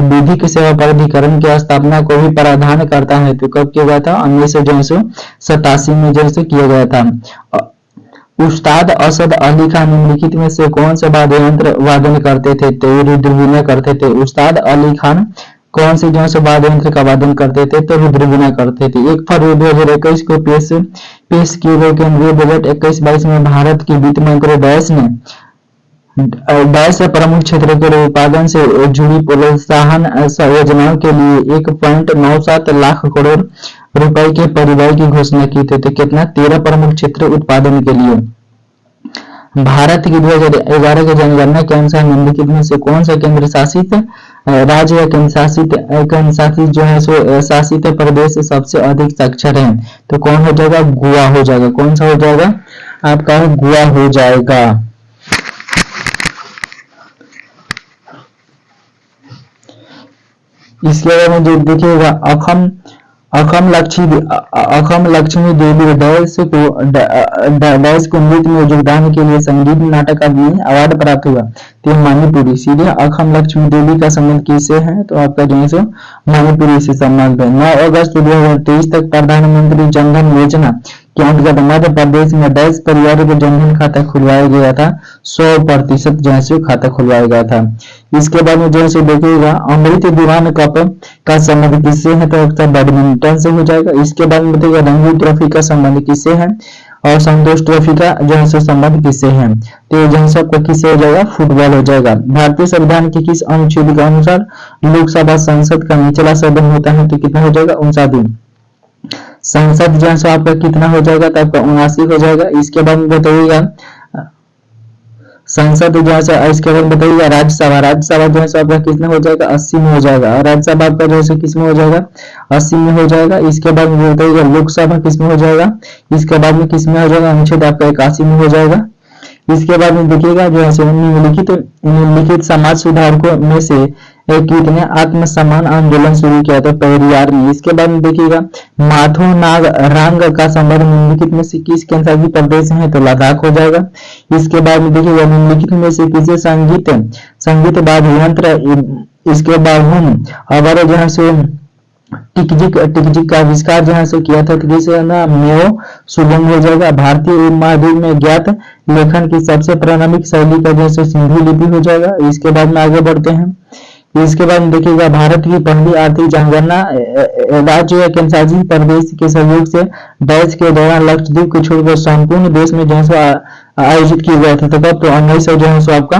विधिक सेवा प्राधिकरण की स्थापना को भी प्रावधान करता है। तो कब किया गया था? 1987 में जैसे किया गया था। उस्ताद असद अली खान निम्नलिखित में से कौन से वाद्य यंत्र वादन करते थे? तो रुद्रवीणा करते थे। उस्ताद अली खान कौन से जो है वाद्य यंत्र का वादन करते थे? तो रुद्रवीणा करते थे। 1 फरवरी 2021 को पेश किए गए केंद्रीय बजट 21-22 में भारत की वित्त मंत्री डैश प्रमुख क्षेत्र के उत्पादन से जुड़ी प्रोत्साहन योजनाओं के लिए 1.97 लाख करोड़ रुपए के परिव्यय की घोषणा की थी। तो कितना? 13 प्रमुख क्षेत्र उत्पादन के लिए भारत की 2011 की जनगणना के अनुसार निम्नलिखित में से कौन सा केंद्र शासित राज्य या केंद्र शासित जो है सो शासित प्रदेश सबसे अधिक साक्षर है? तो कौन हो जाएगा? गोवा हो जाएगा। कौन सा हो जाएगा? आपका गोवा हो जाएगा। इसके बाद में जो देखिएगा अखम लक्ष्मी देवी डैश को नृत्य में योगदान के लिए संगीत नाटक अकादमी अवार्ड प्राप्त हुआ। तो मणिपुरी, सीधे अखम लक्ष्मी देवी का संबंध किससे है? तो आपका जो है सो मणिपुरी से संबंध है। 9 अगस्त 2023 तक प्रधानमंत्री जनधन योजना के अंतर्गत मध्य प्रदेश में डैश परिवारों को जनधन खाता खुलवाया गया था। 100% जो है सो खाता खुलवाया गया था। इसके बाद में जो है सो देखिएगा अमृत दीवान कप का संबंध किससे है? तो आपका बैडमिंटन से हो जाएगा। इसके बाद में देखिएगा रणजी ट्रॉफी का संबंध किससे है? और संतोष ट्रॉफी का जो है सो संबंध किससे है? तो ये जो है आपका किससे हो जाएगा? फुटबॉल हो जाएगा। भारतीय संविधान के किस अनुच्छेद के अनुसार लोकसभा संसद का निचला सदन होता है? तो कितना हो जाएगा? 59। संसद जो है आपका कितना हो जाएगा? तो आपका 79 हो जाएगा। इसके बाद में बताइएगा संसद जो है इसके बाद बताइएगा राज्यसभा जो है आपका कितना हो जाएगा? 80 में हो जाएगा। और राज्यसभा आपका जो है किस में हो जाएगा? 80 में हो जाएगा। इसके बाद में बताइएगा लोकसभा किस में हो जाएगा? इसके बाद में किस में हो जाएगा? अनुच्छेद आपका 81 में हो जाएगा। इसके बाद में देखिएगा जो है निम्नलिखित समाज सुधारकों में से कितने आत्मसम्मान आंदोलन शुरू किया था? पेरियार ने। इसके बाद में देखिएगा माथो नाग रांग का संबंध निम्नलिखित में से किस केंद्रशासित प्रदेश है? तो लद्दाख हो जाएगा। इसके बाद में देखिएगा निम्नलिखित में से किसे संगीत वाद्य यंत्र इसके बाद हम अगर जो है सो टिकजिक का आविष्कार जो है सो किया था? तो किसे ना मेओ सुलंग हो जाएगा। भारतीय उपमहाद्वीप में ज्ञात लेखन की सबसे प्रारंभिक शैली का जैसे सिंधु लिपि हो जाएगा। इसके बाद में आगे बढ़ते हैं। इसके बाद में देखिएगा भारत की पहली आर्थिक जनगणना राज्य या केंद्रशासित प्रदेश के सहयोग से डैश के दौरान लक्षद्वीप को छोड़कर संपूर्ण देश में जो है आयोजित किया गया था। तब तो 1900 जो है आपका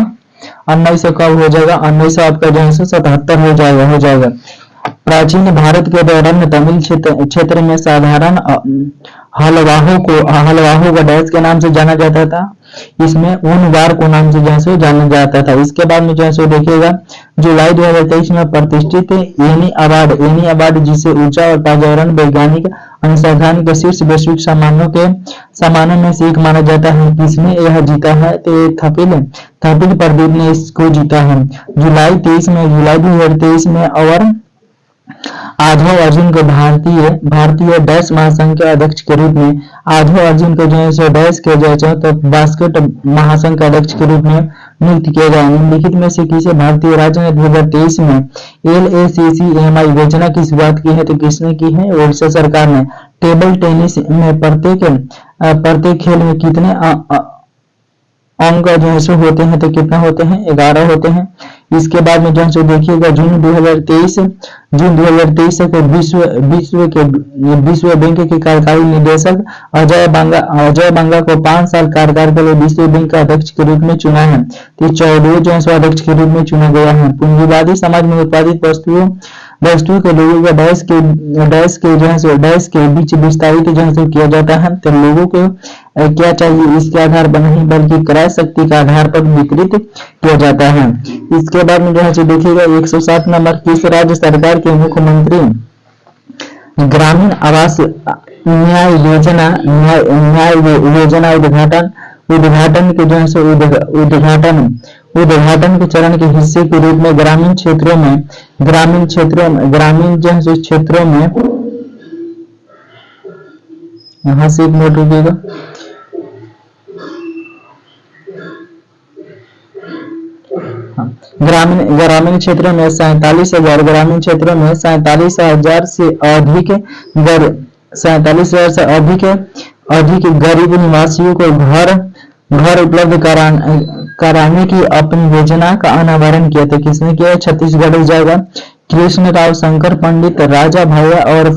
1900 कब हो जाएगा? 1900 आपका जो है 77 हो जाएगा। प्राचीन भारत के दौरान तमिल क्षेत्र में साधारण हलवाहों को डैश के नाम से जाना जाता था। इसमें ऊनवार को नाम से जो है जाना जाता था। इसके बाद में जो है देखिएगा जुलाई 2023 में प्रतिष्ठित एनी अवार्ड जिसे ऊर्जा और पर्यावरण वैज्ञानिक अनुसंधान के शीर्ष वैश्विक सम्मानों में से एक माना जाता है। किसने यह जीता है? तो थपिल प्रदीप ने इसको जीता है। जुलाई 2023 में और आधो अर्जुन को भारतीय डैश महासंघ के अध्यक्ष के रूप में आधो अर्जुन को जो है डैश के जो है तो बास्केट महासंघ के अध्यक्ष के रूप में नियुक्त किया गया। निम्नलिखित में से किसे भारतीय राज्य ने 2023 में LACCMI योजना की शुरुआत की है? तो किसने की है? ओडिशा सरकार ने। टेबल टेनिस में प्रत्येक खेल में कितने अंक जो है होते हैं? तो कितना होते हैं? 11 होते हैं। इसके बाद में जो है देखिएगा जून 2023 तक विश्व बैंक के कार्यकारी निदेशक अजय बांगा को 5 साल कार्यकाल के लिए विश्व बैंक का अध्यक्ष के रूप में चुना है। तो 14 जो है अध्यक्ष के रूप में चुना गया है। पूंजीवादी समाज में उत्पादित वस्तुओं के लोगों का डैश के बीच विस्तारित जो है किया जाता है। तो लोगों को क्या चाहिए इसके आधार पर नहीं बल्कि क्रय शक्ति के आधार पर वितरित किया जाता है। इसके बाद में जो है देखिएगा 107 नंबर किस राज्य सरकार के मुख्यमंत्री ग्रामीण आवास न्याय योजना उद्घाटन के जो है उद्घाटन के चरण के हिस्से के रूप में ग्रामीण क्षेत्रों में यहाँ से एक नोट रुकिएगा। ग्रामीण क्षेत्रों में 47,000 से अधिक गरीब निवासियों को घर उपलब्ध कराने की अपनी योजना का अनावरण किया था। किसने किया? छत्तीसगढ़ हो जाएगा। कृष्ण राव शंकर पंडित राजा भैया और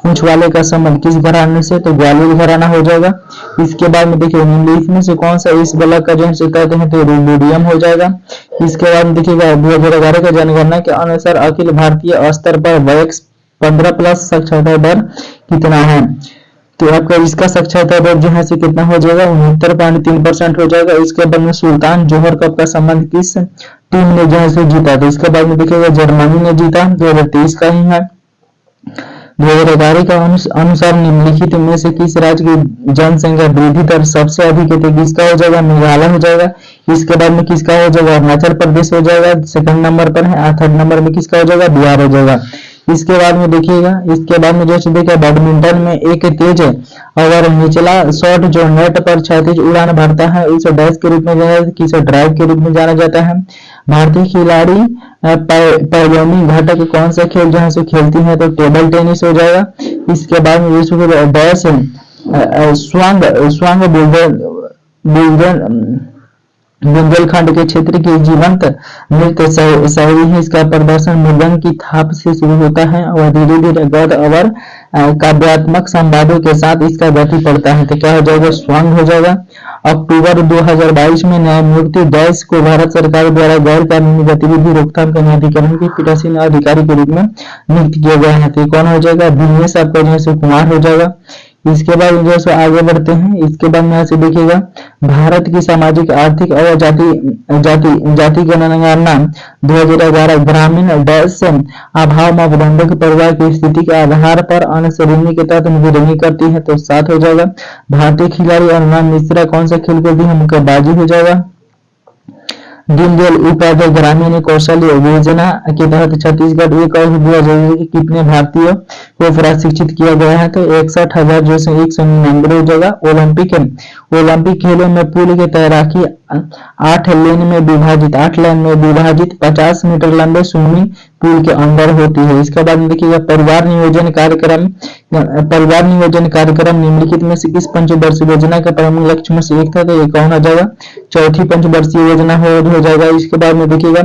पूंछवाले का संबंध किस घराने से? तो ग्वालियर घराना हो जाएगा। इसके बाद में देखिए निम्नलिखित में से कौन सा इस ब्लॉक का जो है कहते हैं? तो रुबिडियम हो जाएगा। इसके बाद देखिएगा 2011 का जनगणना के अनुसार अखिल भारतीय स्तर पर वयस्क 15+ साक्षरता दर कितना है? तो आपका इसका साक्षरता दर जो है से कितना हो जाएगा, 69.3% हो जाएगा। इसके बाद में सुल्तान जोहर कप का संबंध किस टीम ने जो है से जीता, तो इसके बाद में देखिएगा जर्मनी ने जीता, 2023 का ही है। 2011 का अनुसार निम्नलिखित में से किस राज्य की जनसंख्या वृद्धि दर सबसे अधिक है, तो किसका हो जाएगा, मेघालय हो जाएगा। इसके बाद में किसका हो जाएगा, अरुणाचल प्रदेश हो जाएगा, सेकंड नंबर पर है। थर्ड नंबर में किसका हो जाएगा, बिहार हो जाएगा। इसके बाद में देखिएगा, इसके बाद में जैसे देखिए बैडमिंटन में एक तेज अगर निचला शॉट जो नेट पर क्षैतिज उड़ान भरता है उसे डैश के रूप में जाना जाता है, किसे ड्राइव के रूप में जाना जाता है। भारतीय खिलाड़ी पैलोमी घटक कौन सा खेल जो है सो खेलती है, तो टेबल टेनिस हो जाएगा। इसके बाद में विश्व के डैश स्वांग बुंदेलखंड के क्षेत्र की जीवंत नृत्य शैली है। इसका प्रदर्शन मृदंग की थाप से शुरू होता है और धीरे धीरे गद्य और काव्यात्मक संवादों के साथ इसका गति पड़ता है, तो क्या हो जाएगा, स्वांग हो जाएगा। अक्टूबर 2022 में न्यायमूर्ति डैश को भारत सरकार द्वारा गैर कानूनी गतिविधि रोकथाम के न्यायाधिकरण के पीठासीन अधिकारी के रूप में नियुक्त किया गया है, तो कौन हो जाएगा, दिनेश आपका जो है कुमार हो जाएगा। इसके बाद जैसे आगे बढ़ते हैं, इसके बाद में ऐसे देखिएगा भारत की सामाजिक आर्थिक और जाति गणना 2011 ग्रामीण डैश अभाव मापदंडों के परिवार की स्थिति के आधार पर अन्य श्रेणी के तहत निगरानी करती है, तो 7 हो जाएगा। भारतीय खिलाड़ी अनुमान मिश्रा कौन सा खेल खेलती है, मुक्केबाजी हो जाएगा। दीनदयाल उपाध्याय ग्रामीण कौशल्य योजना के तहत छत्तीसगढ़ एक और दिया जाएगा कि कितने भारतीयों को प्रशिक्षित किया गया है, तो 61,000 जो है 199 हो जाएगा। ओलंपिक खेलों में पूल के तैराकी 8 लेन में विभाजित 50 मीटर लंबे स्विमिंग पूल के अंदर होती है। इसके बाद में देखिएगा परिवार नियोजन कार्यक्रम निम्नलिखित में से किस पंचवर्षीय योजना के प्रमुख लक्ष्य में से एक था, तो ये कौन हो जाएगा, चौथी पंचवर्षीय योजना हो जाएगा। इसके बाद में देखिएगा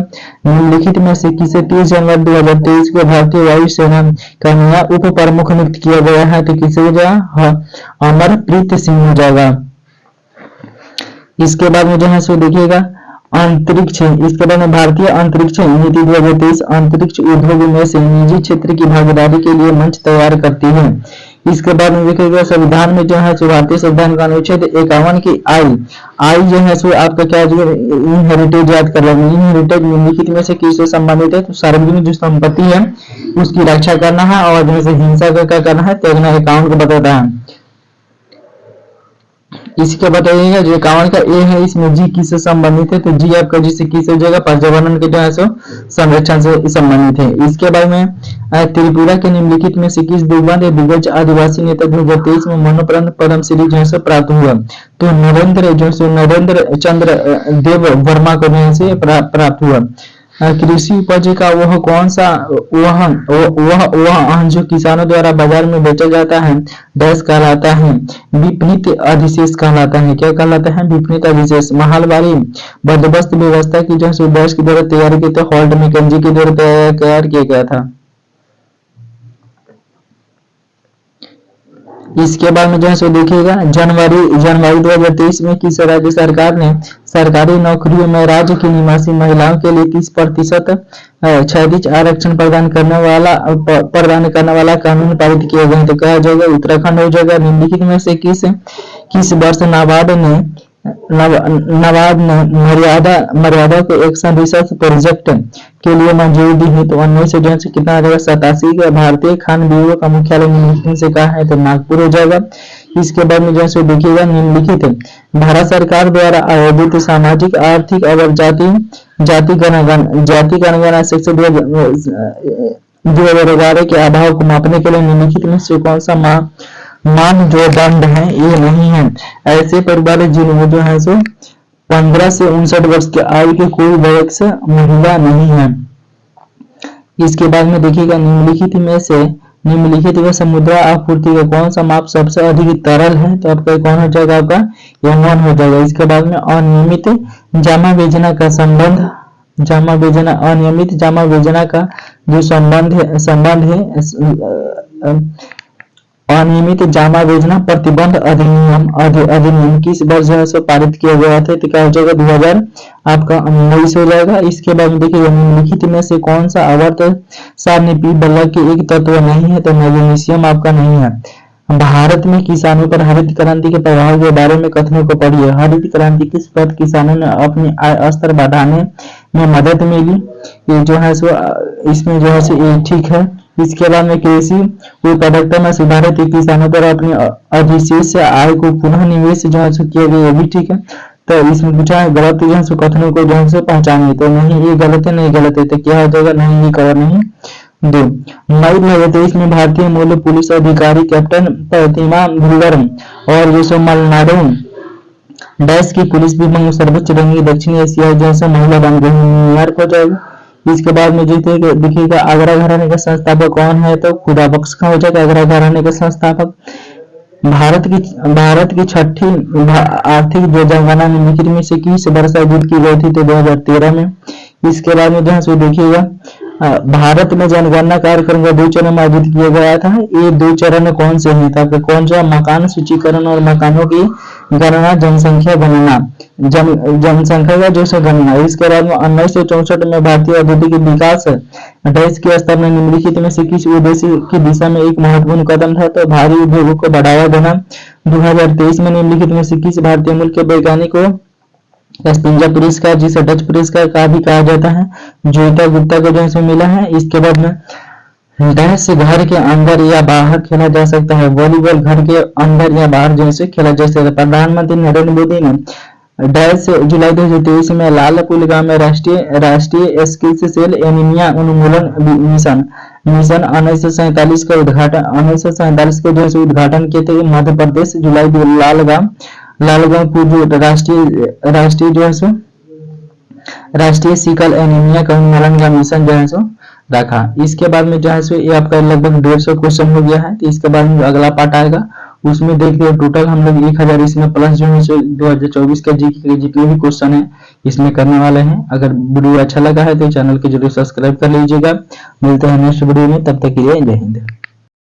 निम्नलिखित में से किसे 30 जनवरी 2023 को भारतीय वायुसेना का नया उप प्रमुख नियुक्त किया गया है, तो किसे हो जाएगा, अमरप्रीत सिंह हो जाएगा। इसके बाद में जो है सो देखिएगा अंतरिक्ष, इसके बाद में भारतीय अंतरिक्ष नीति 2023 अंतरिक्ष उद्योग में से निजी क्षेत्र की भागीदारी के लिए मंच तैयार करती है। इसके बाद में देखिएगा संविधान में जो है सो भारतीय संविधान का अनुच्छेद 51 की आई जो है सो आपका क्या जो इनहेरिटेज याद कर रहे हैं, इनहेरिटेज निम्नलिखित में से किससे संबंधित है, तो सार्वजनिक जो संपत्ति है उसकी रक्षा करना है और जैसे हिंसा का क्या करना है, त्यागना अकाउंट को बताता है। इसके बताइएगा जो 51 का ए है इसमें जी किससे संबंधित है, तो जी आपका जी से किस हो जाएगा, पर्यावरण के जो है सो संरक्षण से संबंधित है। इसके बाद में त्रिपुरा के निम्नलिखित में से किस दिग्गज आदिवासी नेता 2023 में मरणोपरांत पद्मश्री जो है प्राप्त हुआ, तो नरेंद्र चंद्र देव वर्मा को जो है प्राप्त हुआ। कृषि उपज का वह कौन सा वह अन्न जो किसानों द्वारा बाजार में बेचा जाता है डैश कहलाता है, विपणित अधिशेष कहलाता है, क्या कहलाता है, विपणित अधिशेष। महलबारी बंदोबस्त व्यवस्था की जो है डैश के द्वारा तैयार की, तो हॉल्ट मैकेंजी के द्वारा तैयार किया गया था। इसके बाद में जो है सो देखिएगा जनवरी 2023 में किस राज्य सरकार ने सरकारी नौकरियों में राज्य की निवासी महिलाओं के लिए 30% क्षैतिज आरक्षण प्रदान करने वाला कानून पारित किया गया, तो कहा जाएगा उत्तराखंड हो जाएगा। निम्नलिखित में से किस वर्ष नाबार्ड ने मर्यादा को एक्शन रिसर्च प्रोजेक्ट के लिए मंजूरी दी है, तो 1987 कितना आ जाएगा, 87 का। भारतीय खान ब्यूरो का मुख्यालय निम्नलिखित से कहा है, तो नागपुर हो जाएगा। इसके बाद में जैसे देखिएगा निम्नलिखित भारत सरकार द्वारा आयोजित सामाजिक आर्थिक और जाति गणना सेक्शन 2011 के अभाव को मापने के लिए निम्नलिखित में से कौन सा मान जो दंड है ये नहीं है। ऐसे परिवार जिनमें जो है सो 15 से 59 वर्ष की आयु के कोई वयस्क महिला नहीं है। इसके बाद में देखिएगा निम्नलिखित में मुद्रा आपूर्ति का कौन सा माप सबसे अधिक तरल है, तो आपका कौन हो जाएगा, आपका M1 हो जाएगा। इसके बाद में अनियमित जमा बेचना का संबंध अनियमित जमा बेचना का जो संबंध है अनियमित जमा बेचना प्रतिबंध अधिनियम किस वर्ष जो है पारित किया गया था, तो क्या हो जाएगा 2000 आपका 19 हो जाएगा। इसके बाद देखिए निम्नलिखित में से कौन सा आवर्त सारणी पी बल्लभ के एक तत्व नहीं है, तो मैग्नीशियम आपका नहीं है। भारत में किसानों पर हरित क्रांति के प्रभाव के बारे में कथनों को पढ़िए। हरित क्रांति किस प्रकार किसानों ने अपनी आय स्तर बढ़ाने में मदद मिली, ये जो है सो इसमें जो है सो ये ठीक है। इसके बाद में कृषि उत्पादकता में सुधार थी, किसानों पर अपनी अधिशेष आय को पुनः निवेश जो है सो किया गया, ये भी ठीक है। तो इसमें पूछा है गलत जो है सो कथनों को जो है सो पहचानिए, तो नहीं ये गलत है, नहीं गलत है, तो क्या हो जाएगा, नहीं ये कवर नहीं। दो, मई 2023 में भारतीय मूल पुलिस अधिकारी कैप्टन प्रतिमा भुल्लर और जो सो मलनाडो देश की पुलिस विभाग में सर्वोच्च रंगी दक्षिण एशिया जैसे महिला बन गई, न्यूयॉर्क हो जाएगा। इसके बाद में देखिएगा आगरा घराने का संस्थापक कौन है, तो खुदा बख्श का हो जाएगा आगरा घराने का संस्थापक। भारत की छठी आर्थिक जनगणना निम्नलिखित में से किस वर्ष आयोजित की गई थी, तो 2013 में। इसके बाद में जो है देखिएगा भारत में जनगणना कार्यक्रम का 2 चरण में आयोजित किया गया था। ये 2 चरण कौन से हैं, तो कौन सा, मकान सूचीकरण और मकानों की गणना, जनसंख्या गणना, जनसंख्या का जो गणना। इसके बाद में 1964 में भारतीय औद्योगिक विकास देश के स्तर में निम्नलिखित में से किस उद्देश्य की दिशा में एक महत्वपूर्ण कदम था, तो भारी उद्योगों को बढ़ावा देना। 2023 में निम्नलिखित में से किस भारतीय मूल के वैज्ञानिक को स्पिंजा पुरस्कार, जिसे डच पुरस्कार का भी कहा जाता है, जोइता गुप्ता को जो मिला है। इसके बाद में डैश घर के अंदर या बाहर खेला जा सकता है, वॉलीबॉल घर के अंदर या बाहर जैसे खेला जा सकता है। प्रधानमंत्री नरेंद्र मोदी ने डैश जुलाई 2023 में लालपुर गांव में राष्ट्रीय स्किल्स सेल एनीमिया उन्मूलन मिशन 1947 का उद्घाटन 1947 के जो उद्घाटन किए थे मध्य प्रदेश, जुलाई लालगांव जो राष्ट्रीय जो है सो राष्ट्रीय सिकल एनीमिया का उन्मूलन का मिशन जो है सो रखा। इसके बाद में जो है सो ये आपका लगभग 150 क्वेश्चन हो गया है। तो इसके बाद में जो अगला पार्ट आएगा उसमें देखिए टोटल हम लोग 1000 इसमें प्लस जो है सो 2024 के जीके के जितने भी क्वेश्चन है इसमें करने वाले हैं। अगर वीडियो अच्छा लगा है तो चैनल को जरूर सब्सक्राइब कर लीजिएगा। मिलते हैं नेक्स्ट वीडियो में, तब तक के लिए जय हिंद।